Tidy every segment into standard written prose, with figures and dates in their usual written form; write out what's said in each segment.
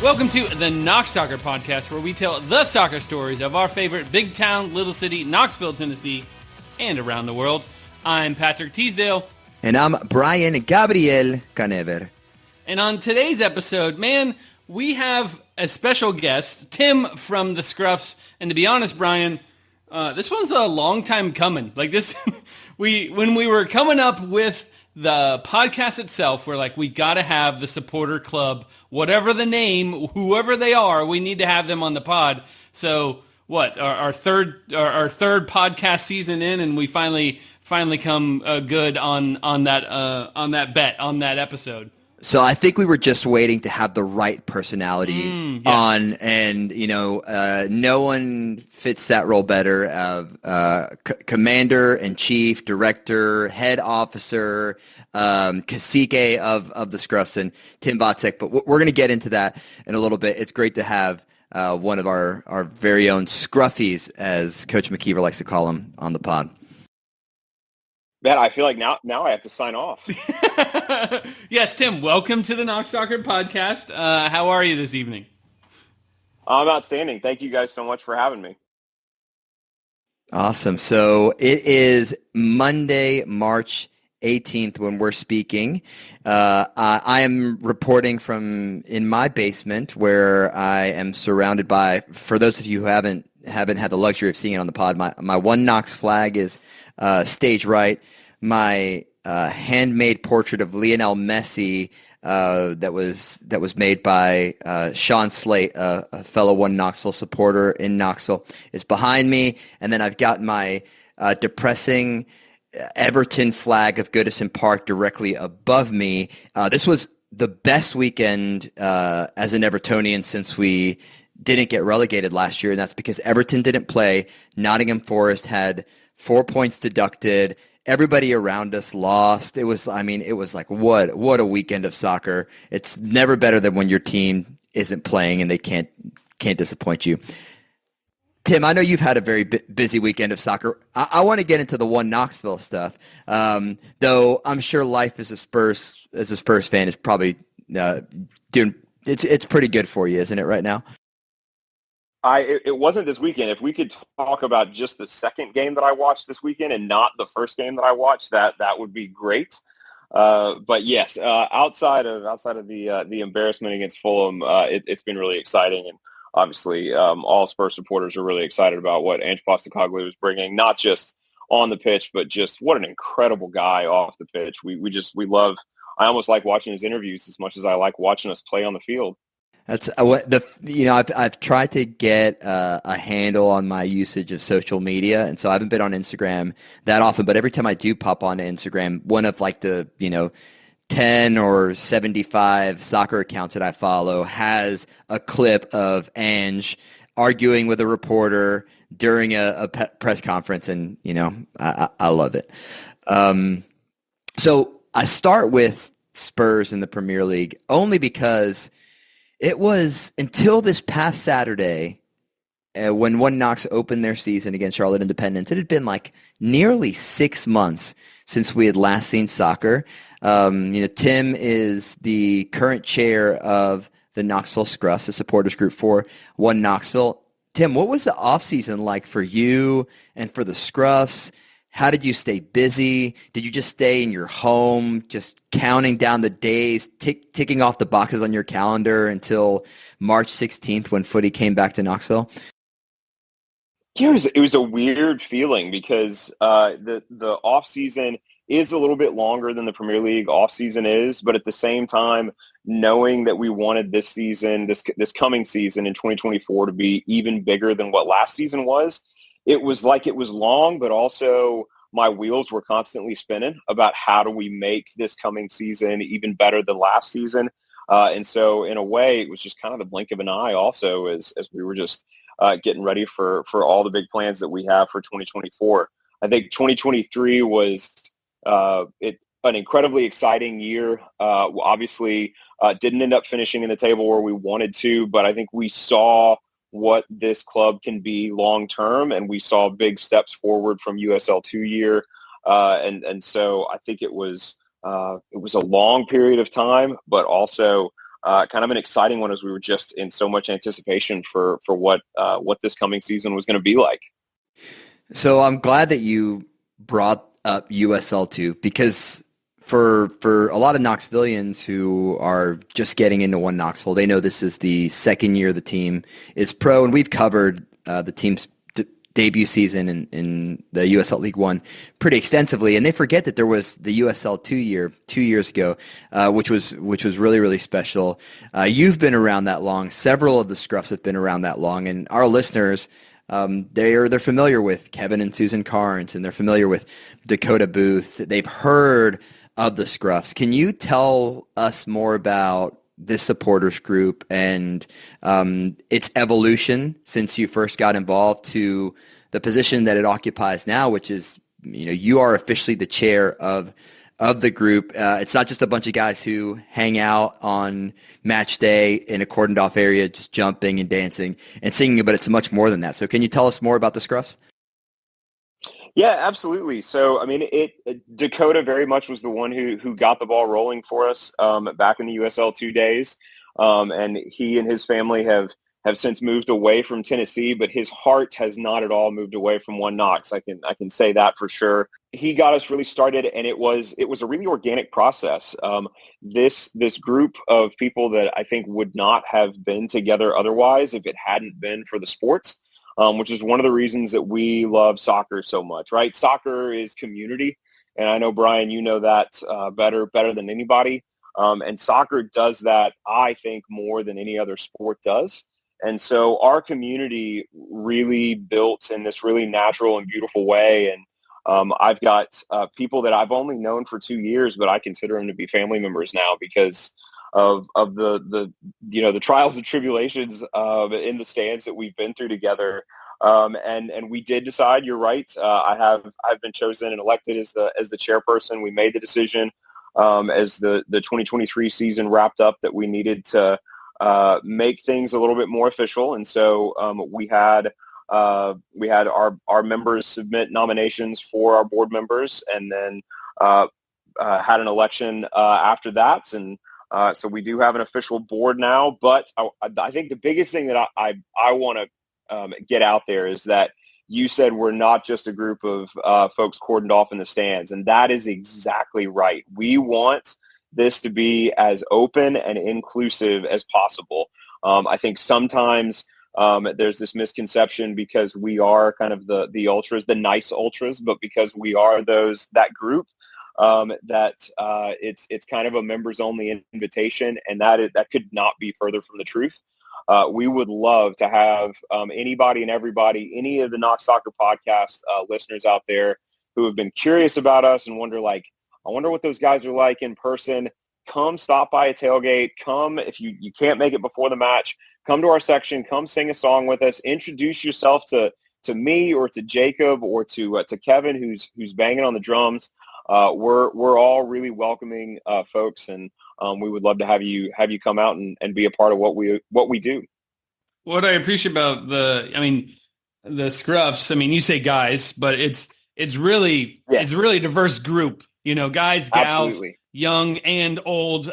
Welcome to the Knox Soccer Podcast, where we tell the soccer stories of our favorite big town, little city, Knoxville, Tennessee, and around the world. I'm Patrick Teasdale. And I'm Brian Gabriel Canever. And on today's episode, man, we have a special guest, Tim from the Scruffs. And to be honest, Brian, this one's a long time coming. Like this, when we were coming up with the podcast itself, we're like, we got to have the supporter club, whatever the name, whoever they are, we need to have them on the pod. So what, our third podcast season in, and we finally come good on that bet, on that episode. So I think we were just waiting to have the right personality on, and no one fits that role better of commander in chief, director, head officer, cacique of the Scruffs, and Tim Vacek. But we're going to get into that in a little bit. It's great to have one of our very own Scruffies, as Coach McKeever likes to call him, on the pod. Man, I feel like now I have to sign off. Yes, Tim, welcome to the Knox Soccer Podcast. How are you this evening? I'm outstanding. Thank you guys so much for having me. Awesome. So it is Monday, March 18th when we're speaking. I am reporting from in my basement, where I am surrounded by, for those of you who haven't had the luxury of seeing it on the pod, my one Knox flag is stage right. My handmade portrait of Lionel Messi that was made by Sean Slate, a fellow One Knoxville supporter in Knoxville, is behind me. And then I've got my depressing Everton flag of Goodison Park directly above me. This was the best weekend as an Evertonian since we didn't get relegated last year, and that's because Everton didn't play. Nottingham Forest had 4 points deducted. Everybody around us lost. It was like, what a weekend of soccer. It's never better than when your team isn't playing and they can't disappoint you. Tim, I know you've had a very busy weekend of soccer. I want to get into the One Knoxville stuff, though I'm sure life as a Spurs fan is probably doing. It's pretty good for you, isn't it, right now? It wasn't this weekend. If we could talk about just the second game that I watched this weekend and not the first game that I watched, that would be great. But yes, outside of the embarrassment against Fulham, it's been really exciting, and obviously all Spurs supporters are really excited about what Ange Postecoglou is bringing, not just on the pitch, but just what an incredible guy off the pitch. We love. I almost like watching his interviews as much as I like watching us play on the field. That's I've tried to get a handle on my usage of social media, and so I haven't been on Instagram that often. But every time I do pop on Instagram, one of like the 10 or 75 soccer accounts that I follow has a clip of Ange arguing with a reporter during a press conference, and I love it. So I start with Spurs in the Premier League only because it was until this past Saturday when One Knox opened their season against Charlotte Independence. It had been like nearly 6 months since we had last seen soccer. Tim is the current chair of the Knoxville Scruffs, the supporters group for One Knoxville. Tim, what was the offseason like for you and for the Scruffs? How did you stay busy? Did you just stay in your home, just counting down the days, ticking off the boxes on your calendar until March 16th when footy came back to Knoxville? Yeah, it was a weird feeling because the off season is a little bit longer than the Premier League off season is, but at the same time, knowing that we wanted this season, this coming season in 2024, to be even bigger than what last season was. It was like it was long, but also my wheels were constantly spinning about how do we make this coming season even better than last season. And so in a way, it was just kind of the blink of an eye also as we were just getting ready for all the big plans that we have for 2024. I think 2023 was an incredibly exciting year. Obviously, didn't end up finishing in the table where we wanted to, but I think we saw what this club can be long term, and we saw big steps forward from USL 2 year, and so I think it was a long period of time, but also kind of an exciting one as we were just in so much anticipation for what this coming season was going to be like. So I'm glad that you brought up USL2 because for a lot of Knoxvillians who are just getting into One Knoxville, they know this is the second year the team is pro, and we've covered the team's debut season in the USL League One pretty extensively, and they forget that there was the USL 2 years ago, which was really, really special. You've been around that long. Several of the Scruffs have been around that long, and our listeners, they're familiar with Kevin and Susan Carnes, and they're familiar with Dakota Booth. They've heard of the Scruffs. Can you tell us more about this supporters group and its evolution since you first got involved to the position that it occupies now, which is, you are officially the chair of the group. It's not just a bunch of guys who hang out on match day in a cordoned off area just jumping and dancing and singing, but it's much more than that. So can you tell us more about the Scruffs? Yeah, absolutely. So, I mean, Dakota very much was the one who got the ball rolling for us back in the USL2 days, and he and his family have since moved away from Tennessee, but his heart has not at all moved away from One Knox. I can say that for sure. He got us really started, and it was a really organic process. This group of people that I think would not have been together otherwise if it hadn't been for the sports. Which is one of the reasons that we love soccer so much, right? Soccer is community, and I know, Brian, you know that better than anybody. And soccer does that, I think, more than any other sport does. And so our community really built in this really natural and beautiful way. And I've got people that I've only known for 2 years, but I consider them to be family members now because of the trials and tribulations in the stands that we've been through together, and we did decide. You're right. I've been chosen and elected as the chairperson. We made the decision as the 2023 season wrapped up that we needed to make things a little bit more official, and so we had our members submit nominations for our board members, and then had an election after that, and so we do have an official board now. But I think the biggest thing that I want to get out there is that you said we're not just a group of folks cordoned off in the stands, and that is exactly right. We want this to be as open and inclusive as possible. I think sometimes there's this misconception because we are kind of the ultras, the nice ultras, but because we are that group, that it's kind of a members only invitation, and that could not be further from the truth. We would love to have anybody and everybody, any of the Knox Soccer Podcast listeners out there who have been curious about us and wonder, I wonder what those guys are like in person. Come stop by a tailgate. Come, if you can't make it before the match, come to our section. Come sing a song with us. Introduce yourself to me or to Jacob or to Kevin, who's banging on the drums. We're all really welcoming folks, and we would love to have you come out and be a part of what we do. What I appreciate about the Scruffs, you say guys, but it's really it's a really diverse group. Guys, gals, Absolutely. Young and old.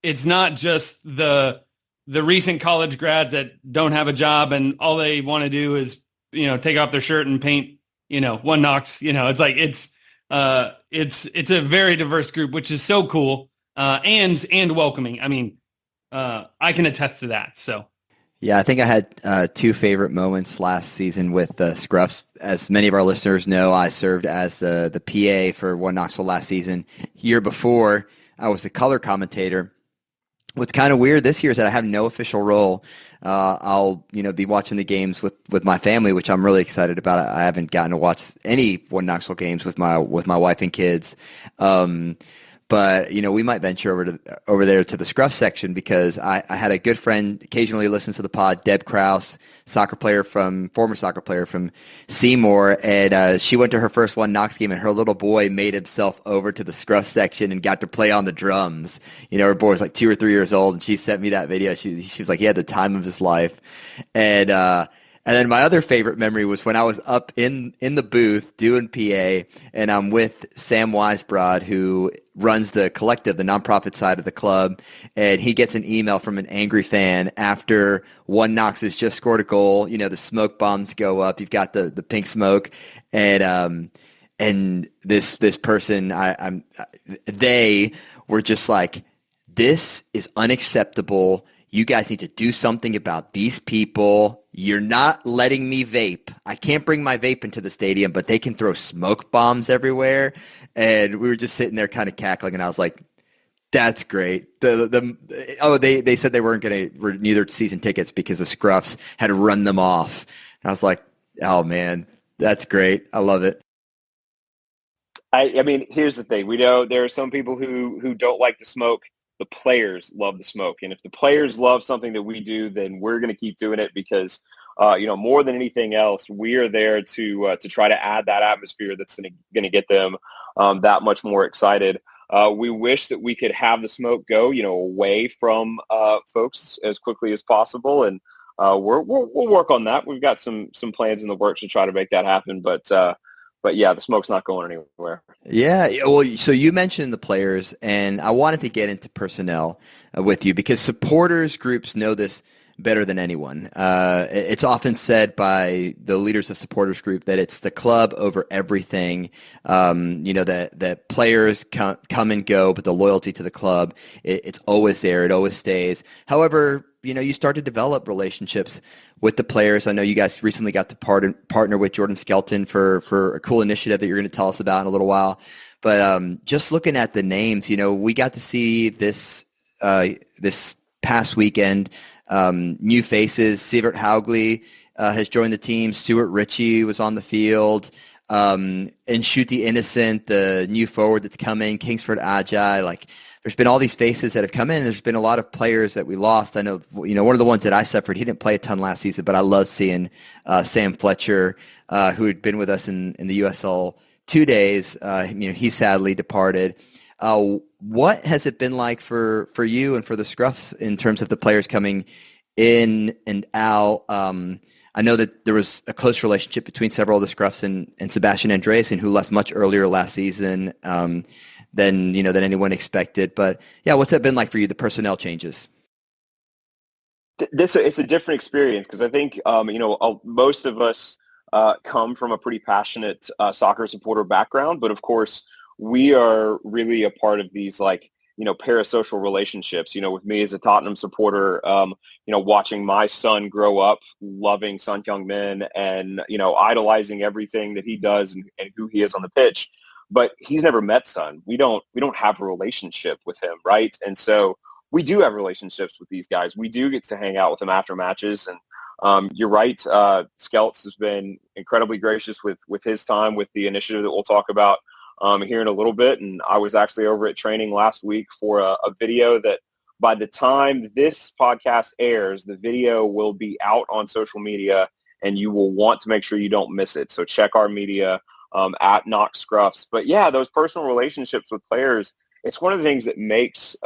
It's not just the recent college grads that don't have a job and all they want to do is take off their shirt and paint One Knox. It's a very diverse group, which is so cool and welcoming. I can attest to that. So. Yeah, I think I had two favorite moments last season with the Scruffs. As many of our listeners know, I served as the PA for One Knoxville last season. Year before, I was a color commentator. What's kind of weird this year is that I have no official role. I'll be watching the games with my family, which I'm really excited about. I haven't gotten to watch any One Knoxville games with my wife and kids. But we might venture over there to the Scruff section because I had a good friend occasionally listens to the pod, Deb Kraus, former soccer player from Seymour, and she went to her first One Knox game, and her little boy made himself over to the Scruff section and got to play on the drums. Her boy was like 2 or 3 years old, and she sent me that video. She was like, he had the time of his life, and And then my other favorite memory was when I was up in the booth doing PA, and I'm with Sam Weisbrod, who runs the collective, the nonprofit side of the club, and he gets an email from an angry fan after one Knox has just scored a goal. The smoke bombs go up. You've got the pink smoke, and this person, they were just like, this is unacceptable. You guys need to do something about these people. You're not letting me vape. I can't bring my vape into the stadium, but they can throw smoke bombs everywhere. And we were just sitting there kind of cackling, and I was like, that's great. They said they weren't going to renew their season tickets because the Scruffs had run them off. And I was like, oh, man, that's great. I love it. I mean, here's the thing. We know there are some people who don't like the smoke. The players love the smoke. And if the players love something that we do, then we're going to keep doing it because, more than anything else, we are there to try to add that atmosphere that's going to get them that much more excited. We wish that we could have the smoke go, away from folks as quickly as possible. And we'll work on that. We've got some plans in the works to try to make that happen. But yeah, the smoke's not going anywhere. Yeah. Well, so you mentioned the players, and I wanted to get into personnel with you because supporters groups know this better than anyone. It's often said by the leaders of supporters group that it's the club over everything. That players come and go, but the loyalty to the club, it's always there. It always stays. However, you start to develop relationships with the players. I know you guys recently got to partner with Jordan Skelton for a cool initiative that you're going to tell us about in a little while. But just looking at the names, we got to see this past weekend, new faces. Sievert Haugli has joined the team. Stuart Ritchie was on the field. And Shuti Innocent, the new forward that's coming, Kingsford Ajay, there's been all these faces that have come in. There's been a lot of players that we lost. I know, one of the ones that I suffered, he didn't play a ton last season, but I love seeing Sam Fletcher, who had been with us in the USL 2 days. He sadly departed. What has it been like for you and for the Scruffs in terms of the players coming in and out? I know that there was a close relationship between several of the Scruffs and Sebastian Andreasen, who left much earlier last season than anyone expected. But yeah, what's that been like for you, the personnel changes? It's a different experience because I think, most of us come from a pretty passionate soccer supporter background. But of course, we are really a part of these parasocial relationships, with me as a Tottenham supporter, watching my son grow up, loving Son Heung-min and, idolizing everything that he does and who he is on the pitch. But he's never met Son. We don't have a relationship with him, right? And so we do have relationships with these guys. We do get to hang out with them after matches. And you're right, Skelts has been incredibly gracious with his time with the initiative that we'll talk about here in a little bit. And I was actually over at training last week for a video that by the time this podcast airs, the video will be out on social media and you will want to make sure you don't miss it. So check our media at Knox Scruffs. But yeah, those personal relationships with players, it's one of the things that makes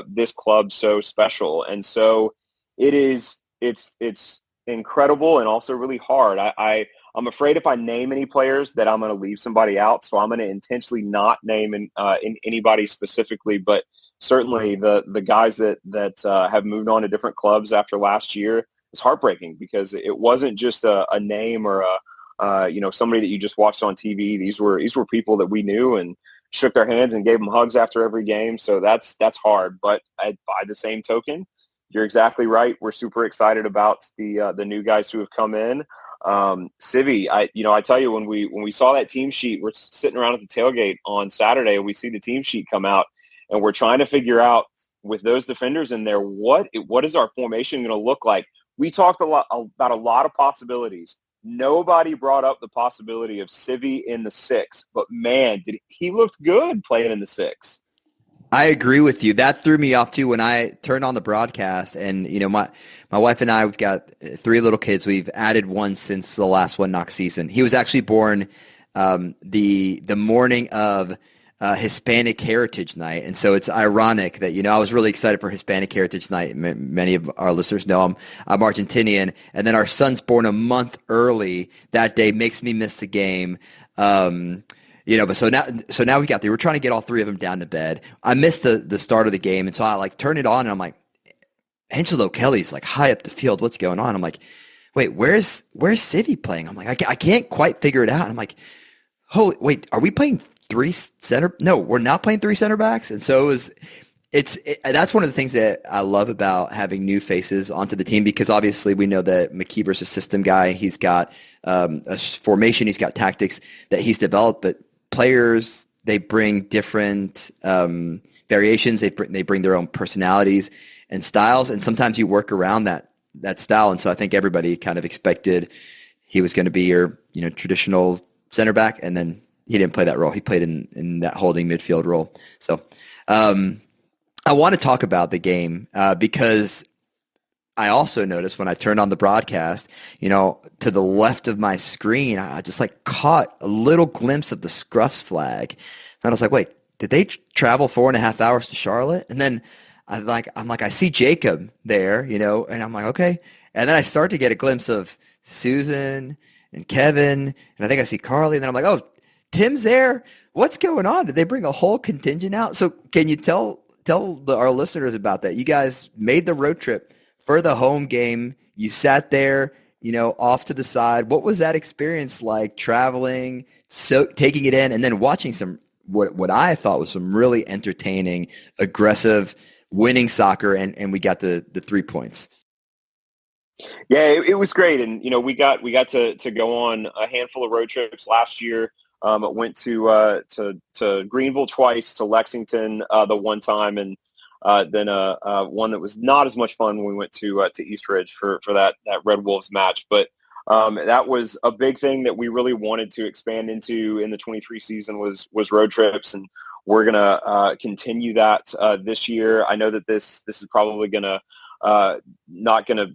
this club so special. And so it's incredible and also really hard. I'm afraid if I name any players that I'm going to leave somebody out. So I'm going to intentionally not name in anybody specifically, but certainly the guys that have moved on to different clubs after last year is heartbreaking because it wasn't just a name or somebody that you just watched on TV. These were people that we knew and shook their hands and gave them hugs after every game. So that's hard. But by the same token, you're exactly right. We're super excited about the new guys who have come in. Civi, I tell you, when we saw that team sheet, we're sitting around at the tailgate on Saturday and we see the team sheet come out and we're trying to figure out with those defenders in there, what is our formation going to look like? We talked about a lot of possibilities. Nobody brought up the possibility of Civi in the 6, but man, he looked good playing in the 6. I agree with you. That threw me off too when I turned on the broadcast. And my wife and I, we've got 3 little kids. We've added one since the last one Knox season. He was actually born the morning of Hispanic Heritage Night. And so it's ironic that, I was really excited for Hispanic Heritage Night. Many of our listeners know I'm Argentinian. And then our son's born a month early that day, makes me miss the game. But so now we got there. We're trying to get all three of them down to bed. I missed the start of the game. And so I like turn it on and I'm like, Angelo Kelly's like high up the field. What's going on? I'm like, wait, where's Civi playing? I'm like, I can't quite figure it out. And I'm like, holy, wait, are we playing no, we're not playing three center backs. And so that's one of the things that I love about having new faces onto the team, because obviously we know that McKeever's a system guy. He's got a formation, he's got tactics that he's developed, but players, they bring different variations. They bring their own personalities and styles, and sometimes you work around that style. And so I think everybody kind of expected he was going to be your traditional center back, and then he didn't play that role. He played in that holding midfield role. So I want to talk about the game because I also noticed when I turned on the broadcast, to the left of my screen, I just like caught a little glimpse of the Scruffs flag. And I was like, wait, did they travel 4.5 hours to Charlotte? And then I'm like, I see Jacob there, and I'm like, okay. And then I start to get a glimpse of Susan and Kevin, and I think I see Carly, and then I'm like, oh, Tim's there. What's going on? Did they bring a whole contingent out? So can you tell our listeners about that? You guys made the road trip for the home game. You sat there, off to the side. What was that experience like, traveling, taking it in, and then watching some what I thought was some really entertaining, aggressive, winning soccer, and we got the 3 points. Yeah, it was great, and we got to go on a handful of road trips last year. Went to Greenville twice, to Lexington the one time, and then one that was not as much fun when we went to East Ridge for that Red Wolves match. But that was a big thing that we really wanted to expand into in the 23 season was road trips, and we're gonna continue that this year. I know that this is probably not gonna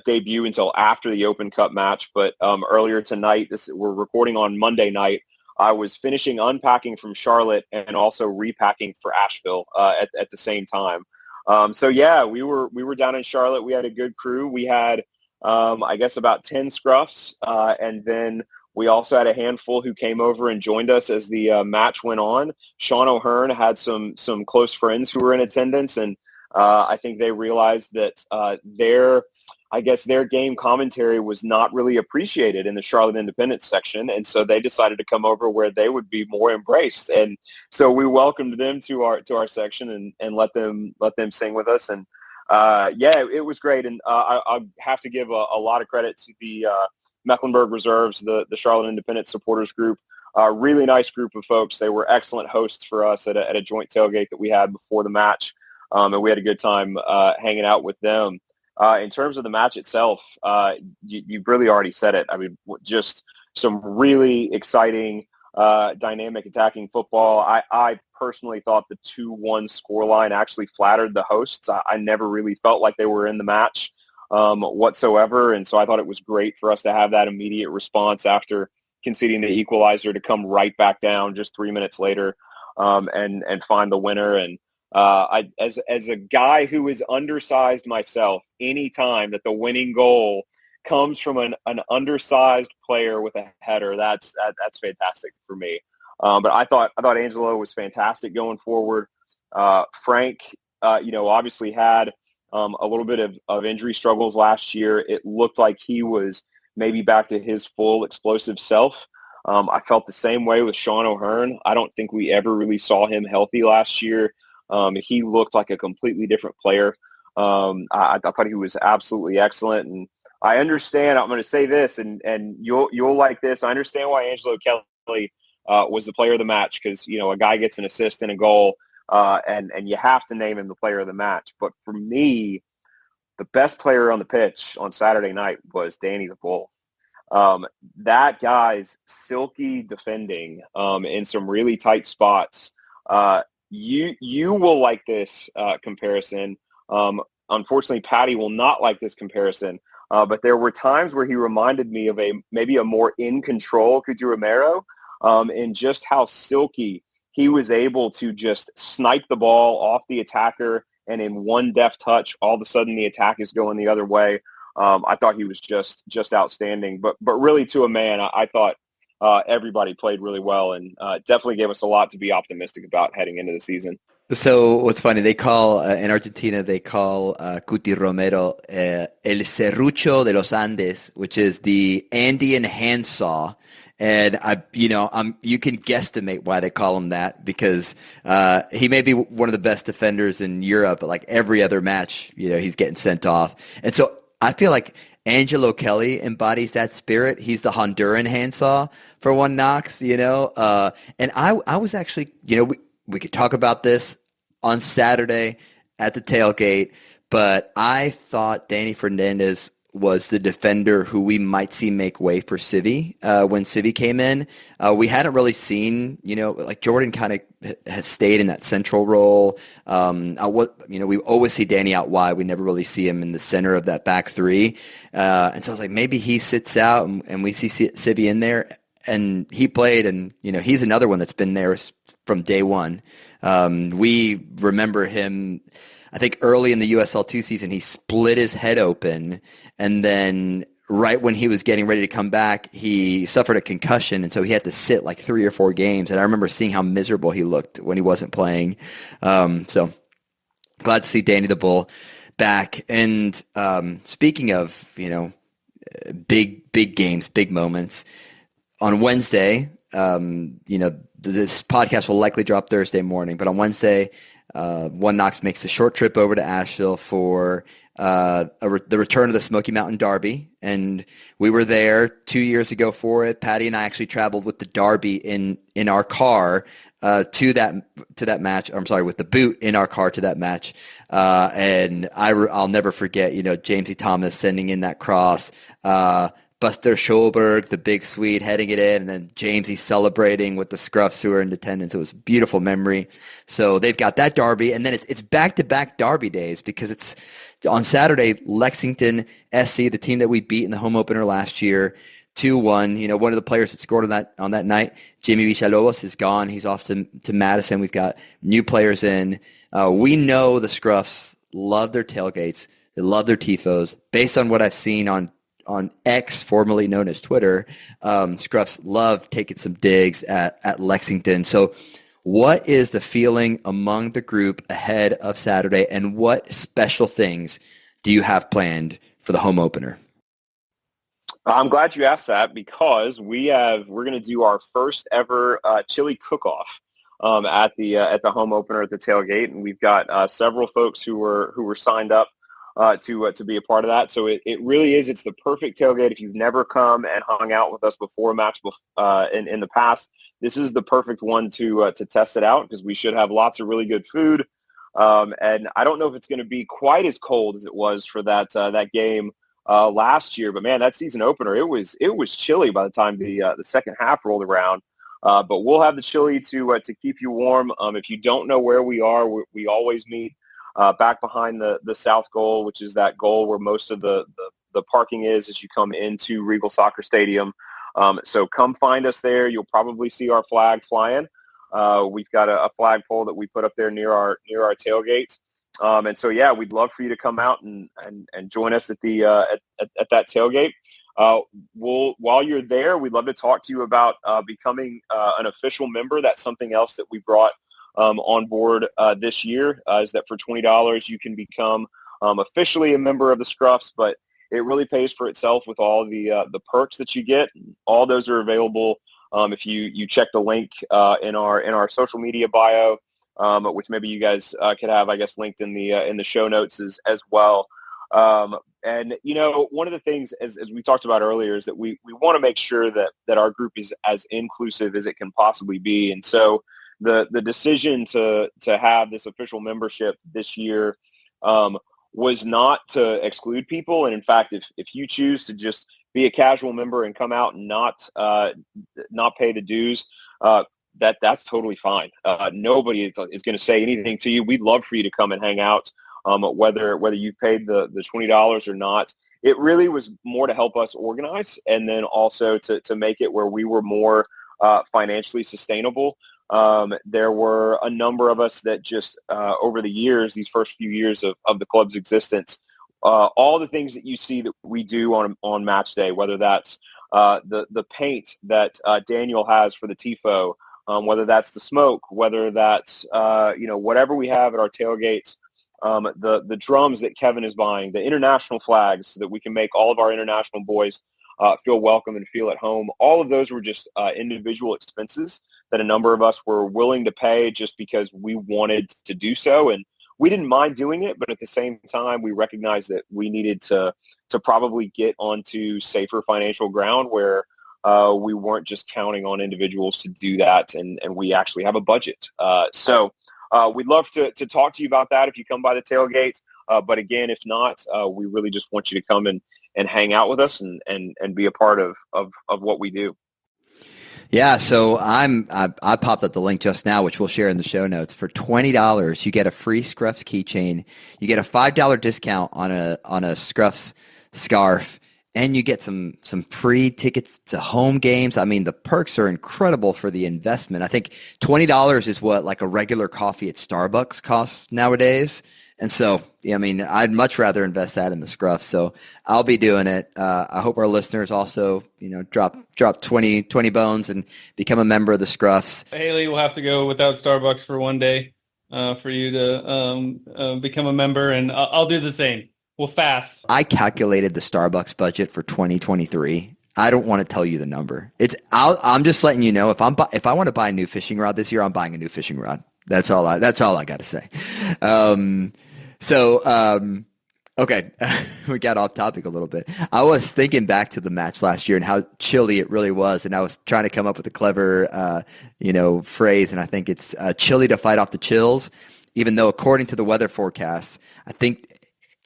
debut until after the Open Cup match, but earlier tonight, we're recording on Monday night. I was finishing unpacking from Charlotte and also repacking for Asheville at the same time. So yeah, we were down in Charlotte. We had a good crew. We had I guess about 10 Scruffs, and then we also had a handful who came over and joined us as the match went on. Sean O'Hearn had some close friends who were in attendance, and I think they realized that their game commentary was not really appreciated in the Charlotte Independence section, and so they decided to come over where they would be more embraced. And so we welcomed them to our section and let them sing with us. And it was great. And I have to give a lot of credit to the Mecklenburg Reserves, the Charlotte Independence supporters group. Really nice group of folks. They were excellent hosts for us at a joint tailgate that we had before the match, and we had a good time hanging out with them. In terms of the match itself, you really already said it. I mean, just some really exciting, dynamic attacking football. I personally thought the 2-1 scoreline actually flattered the hosts. I never really felt like they were in the match whatsoever, and so I thought it was great for us to have that immediate response after conceding the equalizer to come right back down just 3 minutes later and find the winner. And as a guy who is undersized myself, any time that the winning goal comes from an undersized player with a header, that's fantastic for me. But I thought Angelo was fantastic going forward. Frank, obviously had a little bit of injury struggles last year. It looked like he was maybe back to his full explosive self. I felt the same way with Sean O'Hearn. I don't think we ever really saw him healthy last year. He looked like a completely different player. I thought he was absolutely excellent. And I understand, I'm going to say this, and you'll like this. I understand why Angelo Kelly was the player of the match, because, a guy gets an assist and a goal, and you have to name him the player of the match. But for me, the best player on the pitch on Saturday night was Danny the Bull. That guy's silky defending in some really tight spots. You will like this comparison. Unfortunately, Patty will not like this comparison. But there were times where he reminded me of maybe a more in control Coutu Romero, in just how silky he was able to just snipe the ball off the attacker, and in one deft touch, all of a sudden the attack is going the other way. I thought he was just outstanding. But really, to a man, I thought everybody played really well, and definitely gave us a lot to be optimistic about heading into the season. So what's funny, they call in Argentina, they call Cuti Romero El Serrucho de los Andes, which is the Andean handsaw. And you can guesstimate why they call him that, because he may be one of the best defenders in Europe, but like every other match, he's getting sent off. And so I feel like Angelo Kelly embodies that spirit. He's the Honduran handsaw for one Knox, and I was actually, we could talk about this on Saturday at the tailgate, but I thought Danny Fernandez was the defender who we might see make way for Civi when Civi came in. We hadn't really seen, like Jordan kind of has stayed in that central role. We always see Danny out wide. We never really see him in the center of that back three. And so I was like, maybe he sits out and we see Civi in there. And he played, and he's another one that's been there from day one. We remember him, I think early in the USL2 season, he split his head open, and then right when he was getting ready to come back, he suffered a concussion, and so he had to sit like 3 or 4 games. And I remember seeing how miserable he looked when he wasn't playing. So glad to see Danny the Bull back. And speaking of, big games, big moments, on Wednesday, this podcast will likely drop Thursday morning, but on Wednesday, One Knox makes a short trip over to Asheville for the return of the Smoky Mountain Derby, and we were there 2 years ago for it. Patty and I actually traveled with the Derby in our car to that match. I'm sorry, with the boot in our car to that match, and I'll never forget. Jamesy Thomas sending in that cross. Buster Schulberg, the big Swede, heading it in, and then Jamesy celebrating with the Scruffs who were in attendance. It was a beautiful memory. So they've got that derby, and then it's back-to-back derby days, because it's on Saturday, Lexington SC, the team that we beat in the home opener last year, 2-1. One of the players that scored on that night, Jimmy Villalobos, is gone. He's off to Madison. We've got new players in. We know the Scruffs love their tailgates. They love their tifos. Based on what I've seen on X, formerly known as Twitter, Scruffs love taking some digs at Lexington. So what is the feeling among the group ahead of Saturday, and what special things do you have planned for the home opener? I'm glad you asked that, because we're going to do our first ever chili cook-off at the home opener at the tailgate, and we've got several folks who were signed up to be a part of that. So it really is. It's the perfect tailgate. If you've never come and hung out with us before a match in the past, this is the perfect one to test it out, because we should have lots of really good food. And I don't know if it's going to be quite as cold as it was for that game last year, but man, that season opener, it was chilly by the time the second half rolled around. But we'll have the chili to keep you warm. If you don't know where we are, we always meet back behind the south goal, which is that goal where most of the parking is as you come into Regal Soccer Stadium. So come find us there. You'll probably see our flag flying. We've got a flagpole that we put up there near our tailgate. And so, yeah, we'd love for you to come out and join us at that tailgate. While you're there, we'd love to talk to you about becoming an official member. That's something else that we brought on board this year, is that for $20 you can become officially a member of the Scruffs, but it really pays for itself with all the perks that you get. All those are available if you check the link in our social media bio, which maybe you guys could have, I guess, linked in the show notes as well. And one of the things, as we talked about earlier, is that we want to make sure that our group is as inclusive as it can possibly be. And so the decision to have this official membership this year was not to exclude people. And in fact, if you choose to just be a casual member and come out and not pay the dues, that's totally fine. Nobody is going to say anything to you. We'd love for you to come and hang out, whether you paid the $20 or not. It really was more to help us organize, and then also to make it where we were more financially sustainable. There were a number of us that just over the years, these first few years of the club's existence, all the things that you see that we do on match day, whether that's the paint that Daniel has for the TIFO, whether that's the smoke, whether that's whatever we have at our tailgates, the drums that Kevin is buying, the international flags so that we can make all of our international boys feel welcome and feel at home. All of those were just individual expenses that a number of us were willing to pay just because we wanted to do so. And we didn't mind doing it, but at the same time, we recognized that we needed to probably get onto safer financial ground where we weren't just counting on individuals to do that, and we actually have a budget. So we'd love to talk to you about that if you come by the tailgate. But again, if not, we really just want you to come and hang out with us and be a part of what we do. Yeah, so I popped up the link just now, which we'll share in the show notes. For $20, you get a free Scruffs keychain, you get a $5 discount on a Scruffs scarf, and you get some free tickets to home games. I mean, the perks are incredible for the investment. I think $20 is what like a regular coffee at Starbucks costs nowadays. And so, I mean, I'd much rather invest that in the Scruffs. So I'll be doing it. I hope our listeners also, drop 20 bones and become a member of the Scruffs. Haley will have to go without Starbucks for one day for you to become a member, and I'll do the same. We'll fast. I calculated the Starbucks budget for 2023. I don't want to tell you the number. I'm just letting you know if I want to buy a new fishing rod this year, I'm buying a new fishing rod. That's all I got to say. Okay, we got off topic a little bit. I was thinking back to the match last year and how chilly it really was, and I was trying to come up with a clever, phrase, and I think it's chilly to fight off the chills. Even though, according to the weather forecast, I think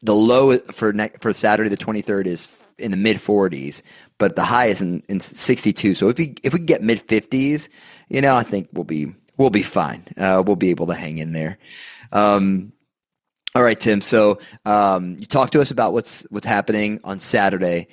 the low for Saturday the 23rd is in the mid 40s, but the high is in 62. So if we get mid 50s, I think we'll be fine. We'll be able to hang in there. All right, Tim. So you talked to us about what's happening on Saturday,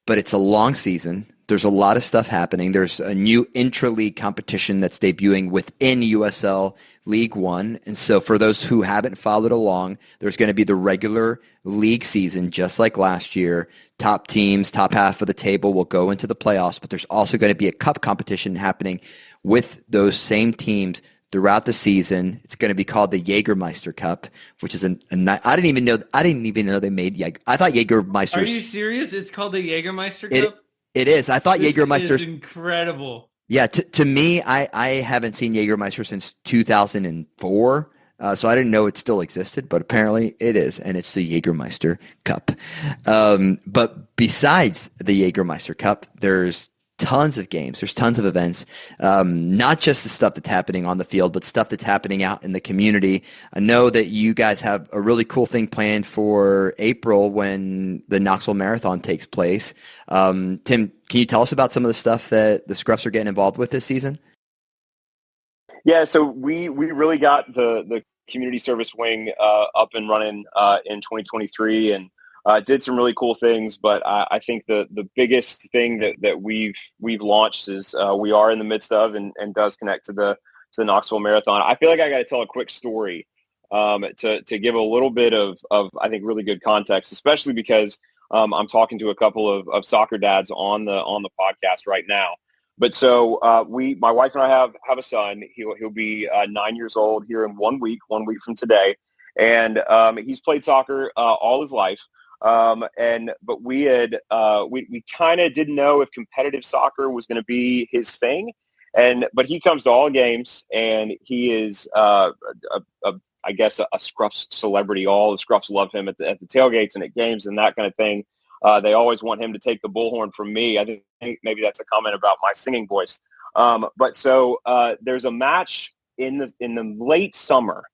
but it's a long season. There's a lot of stuff happening. There's a new intra-league competition that's debuting within USL League One. And so for those who haven't followed along, there's going to be the regular league season, just like last year. Top teams, top half of the table will go into the playoffs, but there's also going to be a cup competition happening with those same teams throughout the season. It's going to be called the Jägermeister Cup, which is I didn't even know they made I thought Jägermeister. Are you serious? It's called the Jägermeister Cup? It is. I thought Jägermeister is incredible. Yeah, to me, I haven't seen Jägermeister since 2004, so I didn't know it still existed, but apparently it is, and it's the Jägermeister Cup. But besides the Jägermeister Cup, there's tons of games. There's tons of events, not just the stuff that's happening on the field, but stuff that's happening out in the community. I know that you guys have a really cool thing planned for April when the Knoxville Marathon takes place. Tim, can you tell us about some of the stuff that the Scruffs are getting involved with this season? Yeah, so we really got the community service wing up and running in 2023, and did some really cool things, but I think the biggest thing that we've launched is we are in the midst of and does connect to the Knoxville Marathon. I feel like I got to tell a quick story to give a little bit of I think really good context, especially because I'm talking to a couple of soccer dads on the podcast right now. But so my wife and I have a son. He'll be 9 years old here in 1 week from today, and he's played soccer all his life. But we kind of didn't know if competitive soccer was going to be his thing, but he comes to all games, and he is I guess a Scruffs celebrity. All the Scruffs love him at the tailgates and at games and that kind of thing. They always want him to take the bullhorn from me. I think maybe that's a comment about my singing voice. But so there's a match in the late summer.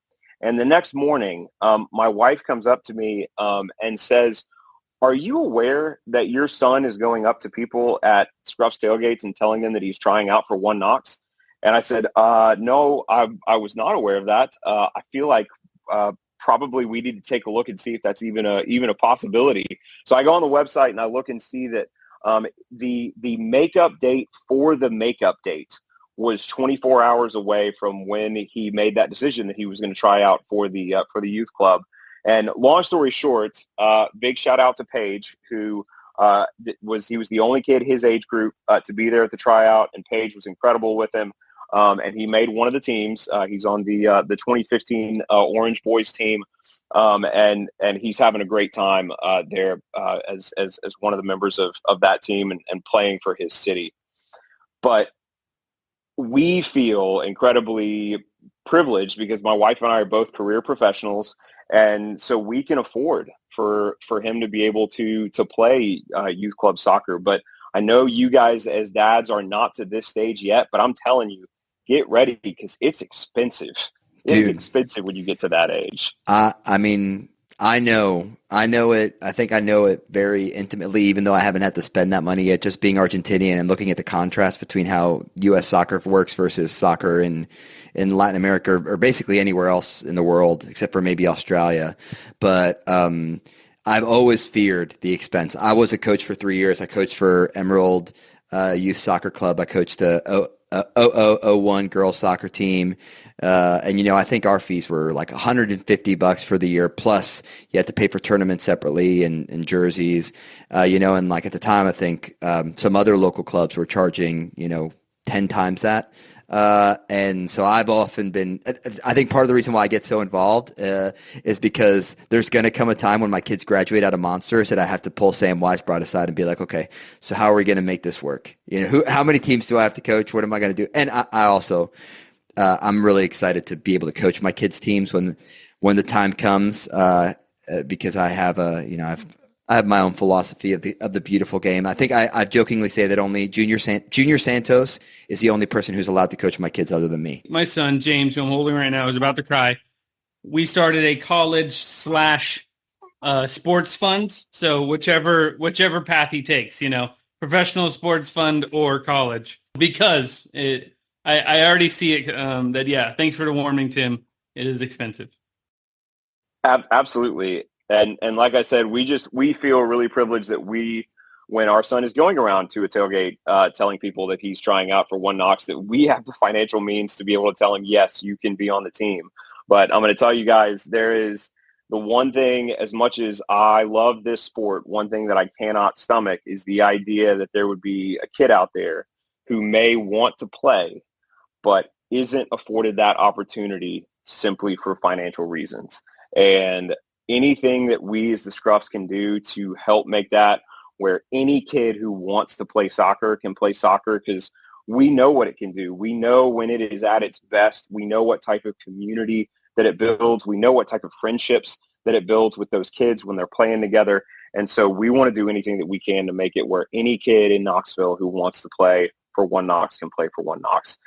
And the next morning, my wife comes up to me and says, "Are you aware that your son is going up to people at Scruffs tailgates and telling them that he's trying out for One Knox?" And I said, "No, I was not aware of that. I feel like probably we need to take a look and see if that's even a possibility." So I go on the website and I look and see that the makeup date for the makeup date was 24 hours away from when he made that decision that he was going to try out for the youth club. And long story short, big shout out to Paige, who was the only kid his age group to be there at the tryout, and Paige was incredible with him. And he made one of the teams. He's on the 2015 Orange Boys team, and he's having a great time there as one of the members of that team and playing for his city. But we feel incredibly privileged because my wife and I are both career professionals, and so we can afford for him to be able to play youth club soccer. But I know you guys as dads are not to this stage yet, but I'm telling you, get ready because it's expensive. It's expensive when you get to that age. I mean, I know it. I think I know it very intimately, even though I haven't had to spend that money yet. Just being Argentinian and looking at the contrast between how U.S. soccer works versus soccer in Latin America or basically anywhere else in the world, except for maybe Australia. But I've always feared the expense. I was a coach for 3 years. I coached for Emerald Youth Soccer Club. I coached a 0001 girls soccer team. And, I think our fees were like $150 for the year. Plus you had to pay for tournaments separately and jerseys, and like at the time, I think, some other local clubs were charging, 10 times that. And so I've often been, I think part of the reason why I get so involved, is because there's going to come a time when my kids graduate out of Monsters that I have to pull Sam Weisbrod aside and be like, okay, so how are we going to make this work? How many teams do I have to coach? What am I going to do? And I also, I'm really excited to be able to coach my kids' teams when the time comes, because I have I have my own philosophy of the beautiful game. I think I jokingly say that only Junior Santos is the only person who's allowed to coach my kids other than me. My son James, who I'm holding right now, is about to cry. We started a college / sports fund. So whichever path he takes, professional sports fund or college, because I already see it, thanks for the warning, Tim. It is expensive. Absolutely. And like I said, we feel really privileged that when our son is going around to a tailgate, telling people that he's trying out for One Knox, that we have the financial means to be able to tell him, yes, you can be on the team. But I'm going to tell you guys, there is the one thing, as much as I love this sport, one thing that I cannot stomach is the idea that there would be a kid out there who may want to play, but isn't afforded that opportunity simply for financial reasons. And anything that we as the Scruffs can do to help make that where any kid who wants to play soccer can play soccer, because we know what it can do. We know when it is at its best. We know what type of community that it builds. We know what type of friendships that it builds with those kids when they're playing together. And so we want to do anything that we can to make it where any kid in Knoxville who wants to play for One Knox can play for One Knox.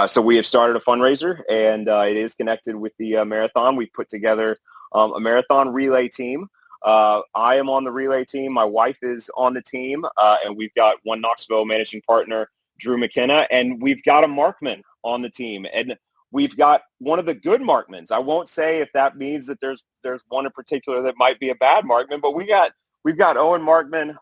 So we have started a fundraiser, and it is connected with the marathon. We put together a marathon relay team. I am on the relay team. My wife is on the team, and we've got One Knoxville managing partner, Drew McKenna, and we've got a Markman on the team. And we've got one of the good Markmans. I won't say if that means that there's one in particular that might be a bad Markman, but we've got Owen Markman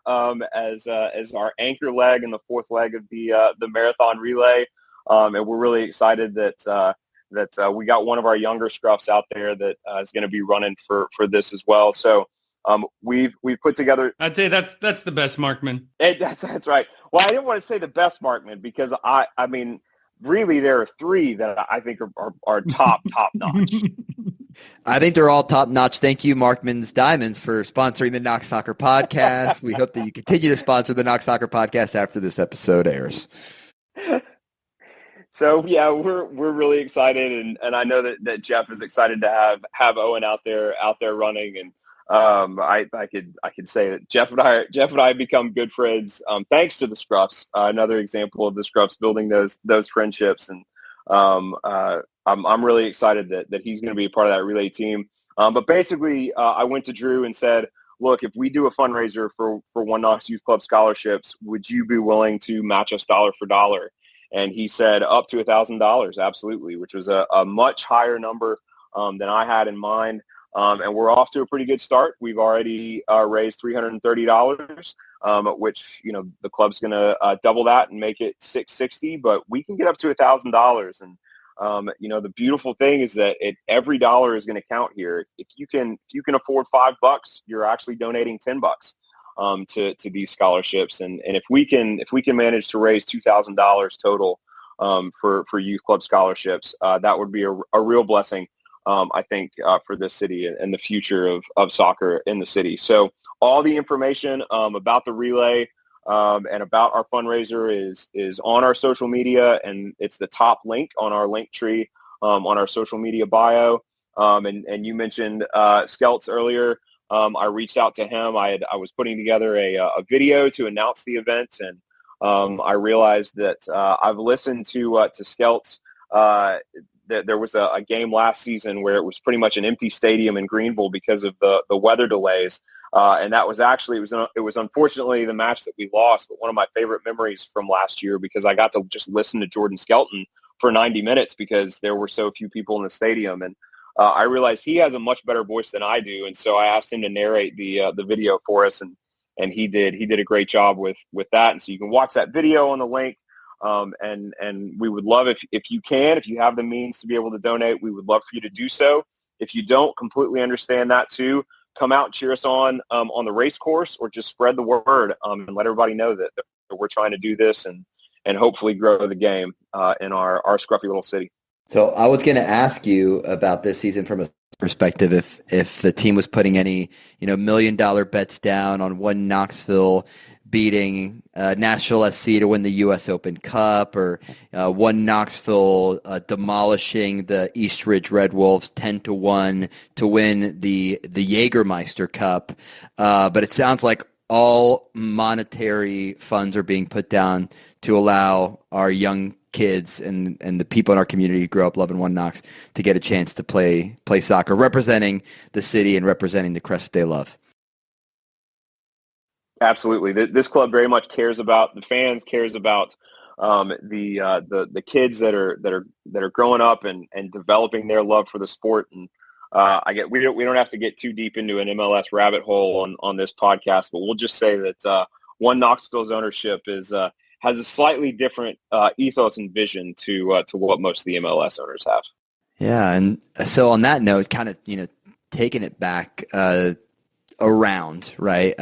as our anchor leg and the fourth leg of the marathon relay. And we're really excited that we got one of our younger Scruffs out there that is going to be running for this as well. So we've put together. I'd say that's the best Markman. That's right. Well, I didn't want to say the best Markman because I mean, really there are three that I think are top notch. I think they're all top notch. Thank you, Markman's Diamonds, for sponsoring the Knox Soccer Podcast. We hope that you continue to sponsor the Knox Soccer Podcast after this episode airs. So yeah, we're really excited, and I know that Jeff is excited to have Owen out there running, and I could say that Jeff and I have become good friends thanks to the Scruffs. Another example of the Scruffs building those friendships, and I'm really excited that he's going to be a part of that relay team. But basically, I went to Drew and said, look, if we do a fundraiser for One Knox Youth Club scholarships, would you be willing to match us dollar for dollar? And he said up to $1,000, absolutely, which was a much higher number than I had in mind. And we're off to a pretty good start. We've already raised $330, which, the club's going to double that and make it $660, but we can get up to $1,000. And, the beautiful thing is that every dollar is going to count here. If you can afford $5, you're actually donating $10 to these scholarships. And if we can manage to raise $2,000 total for youth club scholarships, that would be a real blessing. I think, for this city and the future of soccer in the city. So all the information about the relay and about our fundraiser is on our social media, and it's the top link on our link tree on our social media bio. And you mentioned Skelts earlier. I reached out to him. I was putting together a video to announce the event, and I realized that I've listened to Skelts. There was a game last season where it was pretty much an empty stadium in Greenville because of the weather delays. And that was actually, it was unfortunately the match that we lost, but one of my favorite memories from last year, because I got to just listen to Jordan Skelton for 90 minutes because there were so few people in the stadium. And I realized he has a much better voice than I do. And so I asked him to narrate the video for us, and he did a great job with that. And so you can watch that video on the link. And we would love if you have the means to be able to donate, we would love for you to do so. If you don't, completely understand that too. Come out and cheer us on the race course, or just spread the word and let everybody know that we're trying to do this and hopefully grow the game in our scruffy little city. So I was going to ask you about this season from a perspective, if the team was putting any, $1 million bets down on one Knoxville beating Nashville SC to win the U.S. Open Cup, or one Knoxville demolishing the East Ridge Red Wolves 10-1 to win the Jägermeister Cup. But it sounds like all monetary funds are being put down to allow our young kids and the people in our community who grow up loving One Knox to get a chance to play soccer, representing the city and representing the crest they love. Absolutely. This club very much cares about the fans, cares about the kids that are growing up and developing their love for the sport. And we don't have to get too deep into an MLS rabbit hole on this podcast, but we'll just say that One Knoxville's ownership has a slightly different ethos and vision to what most of the MLS owners have. Yeah, and so on that note, kind of taking it back around, right?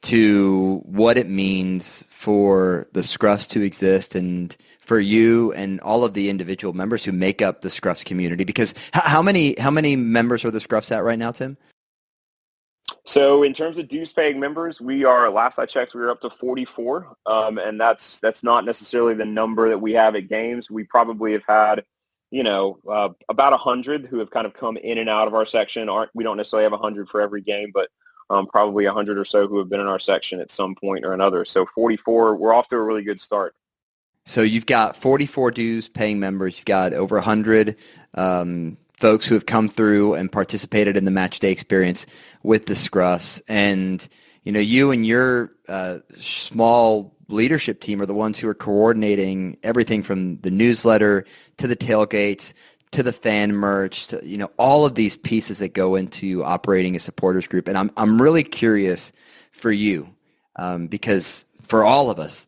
To what it means for the Scruffs to exist, and for you and all of the individual members who make up the Scruffs community. Because how many members are the Scruffs at right now, Tim? So in terms of dues-paying members, last I checked, we were up to 44, and that's not necessarily the number that we have at games. We probably have had, about 100 who have kind of come in and out of our section. We don't necessarily have 100 for every game, but probably 100 or so who have been in our section at some point or another. So 44, we're off to a really good start. So you've got 44 dues-paying members. You've got over 100 folks who have come through and participated in the match day experience with the Scruffs. And, you and your small leadership team are the ones who are coordinating everything from the newsletter to the tailgates to the fan merch, to, all of these pieces that go into operating a supporters group. And I'm really curious for you, because for all of us,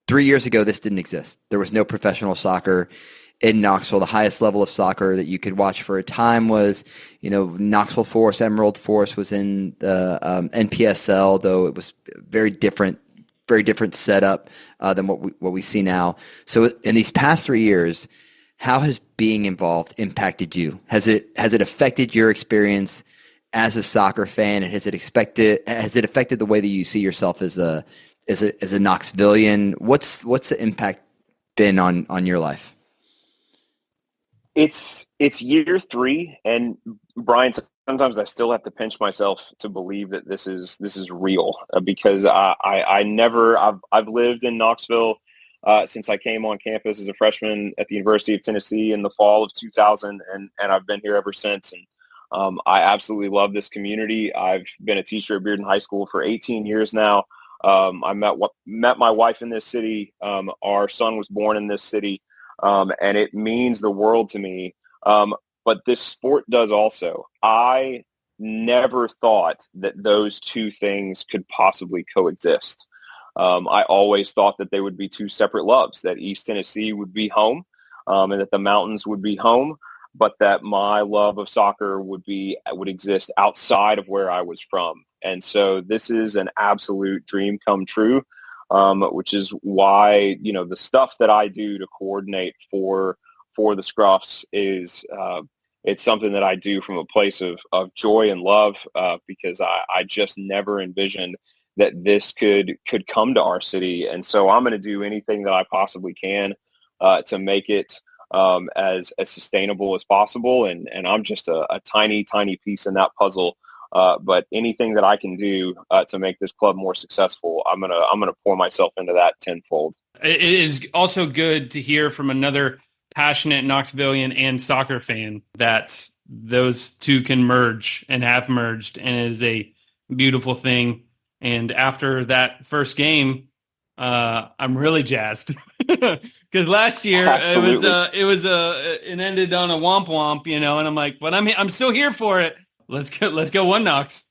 3 years ago, this didn't exist. There was no professional soccer in Knoxville. The highest level of soccer that you could watch for a time was, Knoxville Forest, Emerald Forest was in the NPSL, though it was very different setup than what we see now. So in these past 3 years, how has being involved impacted you? Has it affected your experience as a soccer fan? And has it affected the way that you see yourself as a Knoxvillian? What's the impact been on your life? It's year 3, and Brian, sometimes I still have to pinch myself to believe that this is real, because I've lived in Knoxville since I came on campus as a freshman at the University of Tennessee in the fall of 2000, and I've been here ever since. And I absolutely love this community. I've been a teacher at Bearden High School for 18 years now. I met my wife in this city. Our son was born in this city, and it means the world to me. but this sport does also. I never thought that those two things could possibly coexist. I always thought that they would be two separate loves, that East Tennessee would be home, and that the mountains would be home, but that my love of soccer would exist outside of where I was from. And so this is an absolute dream come true, which is why, the stuff that I do to coordinate for the Scruffs is it's something that I do from a place of joy and love, because I just never envisioned that this could come to our city. And so I'm going to do anything that I possibly can to make it as sustainable as possible. And I'm just a tiny, tiny piece in that puzzle. But anything that I can do to make this club more successful, I'm gonna pour myself into that tenfold. It is also good to hear from another passionate Knoxvillian and soccer fan that those two can merge and have merged, and it is a beautiful thing. And after that first game, I'm really jazzed because last year it ended on a womp womp, and I'm like, but I'm still here for it. Let's go One Knox.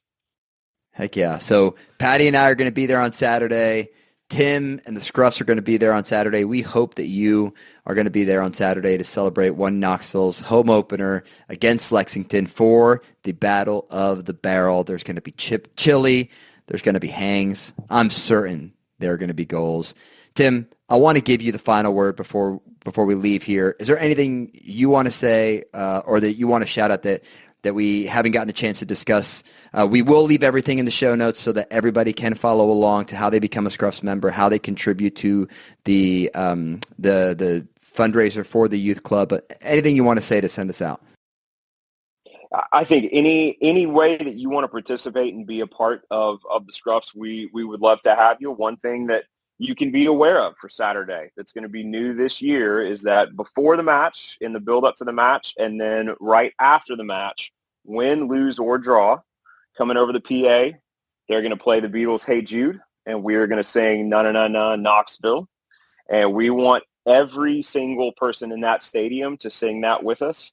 Heck yeah! So Patty and I are going to be there on Saturday. Tim and the Scruffs are going to be there on Saturday. We hope that you are going to be there on Saturday to celebrate One Knoxville's home opener against Lexington for the Battle of the Barrel. There's going to be chili. There's going to be hangs. I'm certain there are going to be goals. Tim, I want to give you the final word before we leave here. Is there anything you want to say or that you want to shout out that we haven't gotten a chance to discuss? We will leave everything in the show notes so that everybody can follow along to how they become a Scruffs member, how they contribute to the fundraiser for the youth club. But anything you want to say to send us out? I think any way that you want to participate and be a part of the Scruffs, we would love to have you. One thing that you can be aware of for Saturday that's going to be new this year is that before the match, in the build-up to the match, and then right after the match, win, lose, or draw, coming over the PA, they're going to play the Beatles' Hey Jude, and we're going to sing Na Na Na Na Knoxville. And we want every single person in that stadium to sing that with us.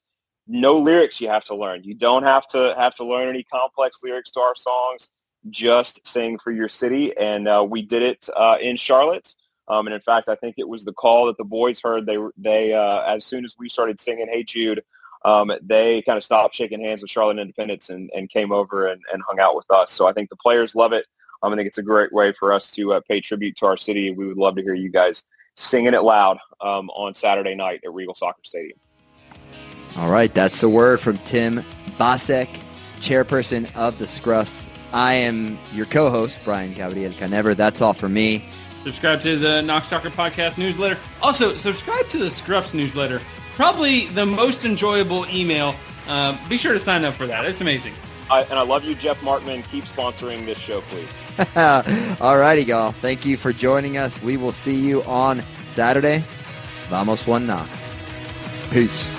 No lyrics you have to learn. You don't have to learn any complex lyrics to our songs. Just sing for your city. And we did it in Charlotte. And in fact, I think it was the call that the boys heard. They as soon as we started singing Hey Jude, they kind of stopped shaking hands with Charlotte Independence and came over and hung out with us. So I think the players love it. I think it's a great way for us to pay tribute to our city. We would love to hear you guys singing it loud on Saturday night at Regal Soccer Stadium. All right, that's the word from Tim Vacek, chairperson of the Scruffs. I am your co-host, Brian Gabriel-Canever. That's all for me. Subscribe to the Knox Soccer Podcast newsletter. Also, subscribe to the Scruffs newsletter. Probably the most enjoyable email. Be sure to sign up for that. It's amazing. And I love you, Jeff Markman. Keep sponsoring this show, please. All righty, y'all. Thank you for joining us. We will see you on Saturday. Vamos One Knox. Peace.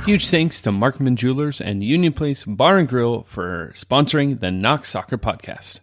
Huge thanks to Markman Jewelers and Union Place Bar and Grill for sponsoring the Knox Soccer Podcast.